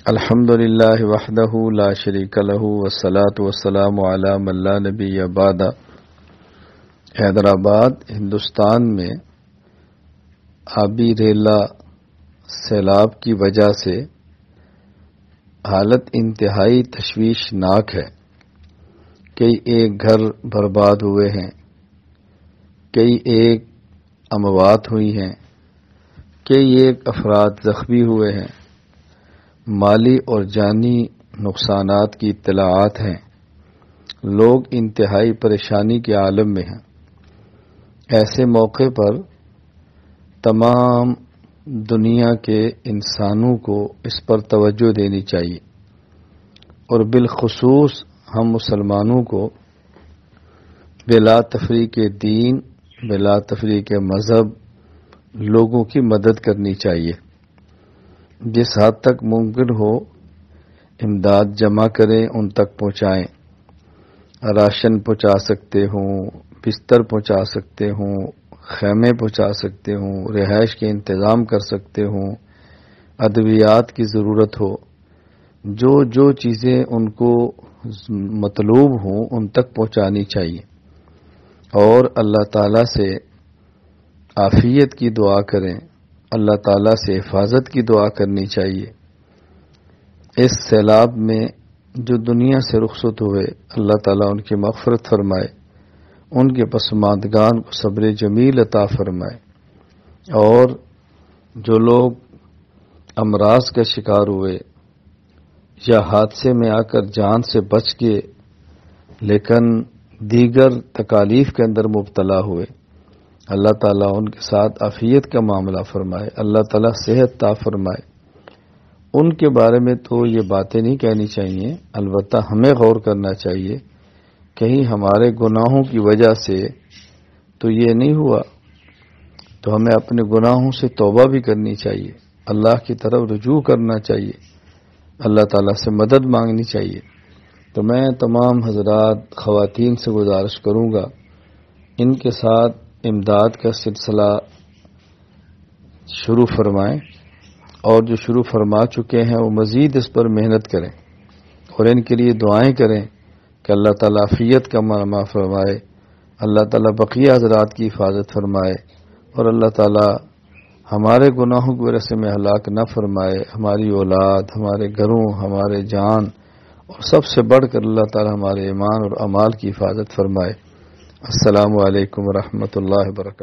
الحمدللہ وحدہ لا شریک لہ والصلاة والسلام علی من لا نبی بعد۔ حیدرآباد ہندوستان میں آبی ریلا سیلاب کی وجہ سے حالت انتہائی تشویشناک ہے۔ کئی ایک گھر برباد ہوئے ہیں، کئی ایک اموات ہوئی ہیں، کئی ایک افراد زخمی ہوئے ہیں، مالی اور جانی نقصانات کی اطلاعات ہیں۔ لوگ انتہائی پریشانی کے عالم میں ہیں۔ ایسے موقع پر تمام دنیا کے انسانوں کو اس پر توجہ دینی چاہیے، اور بالخصوص ہم مسلمانوں کو بلا تفریق دین، بلا تفریق مذہب لوگوں کی مدد کرنی چاہیے۔ جس حد تک ممکن ہو امداد جمع کریں، ان تک پہنچائیں۔ راشن پہنچا سکتے ہوں، بستر پہنچا سکتے ہوں، خیمے پہنچا سکتے ہوں، رہائش کے انتظام کر سکتے ہوں، ادویات کی ضرورت ہو، جو چیزیں ان کو مطلوب ہوں ان تک پہنچانی چاہیے، اور اللہ تعالیٰ سے عافیت کی دعا کریں، اللہ تعالیٰ سے حفاظت کی دعا کرنی چاہیے۔ اس سیلاب میں جو دنیا سے رخصت ہوئے، اللہ تعالیٰ ان کی مغفرت فرمائے، ان کے پسماندگان کو صبر جمیل عطا فرمائے، اور جو لوگ امراض کا شکار ہوئے یا حادثے میں آ کر جان سے بچ کے لیکن دیگر تکالیف کے اندر مبتلا ہوئے، اللہ تعالیٰ ان کے ساتھ عافیت کا معاملہ فرمائے، اللہ تعالیٰ صحت عطا فرمائے۔ ان کے بارے میں تو یہ باتیں نہیں کہنی چاہیے، البتہ ہمیں غور کرنا چاہیے کہیں ہمارے گناہوں کی وجہ سے تو یہ نہیں ہوا، تو ہمیں اپنے گناہوں سے توبہ بھی کرنی چاہیے، اللہ کی طرف رجوع کرنا چاہیے، اللہ تعالیٰ سے مدد مانگنی چاہیے۔ تو میں تمام حضرات خواتین سے گزارش کروں گا، ان کے ساتھ امداد کا سلسلہ شروع فرمائیں، اور جو شروع فرما چکے ہیں وہ مزید اس پر محنت کریں، اور ان کے لیے دعائیں کریں کہ اللہ تعالیٰ عافیت کا معاملہ فرمائے، اللہ تعالیٰ بقیہ حضرات کی حفاظت فرمائے، اور اللہ تعالیٰ ہمارے گناہوں کی وجہ سے میں ہلاک نہ فرمائے، ہماری اولاد، ہمارے گھروں، ہمارے جان، اور سب سے بڑھ کر اللہ تعالیٰ ہمارے ایمان اور اعمال کی حفاظت فرمائے۔ السلام علیکم ورحمۃ اللہ وبرکاتہ۔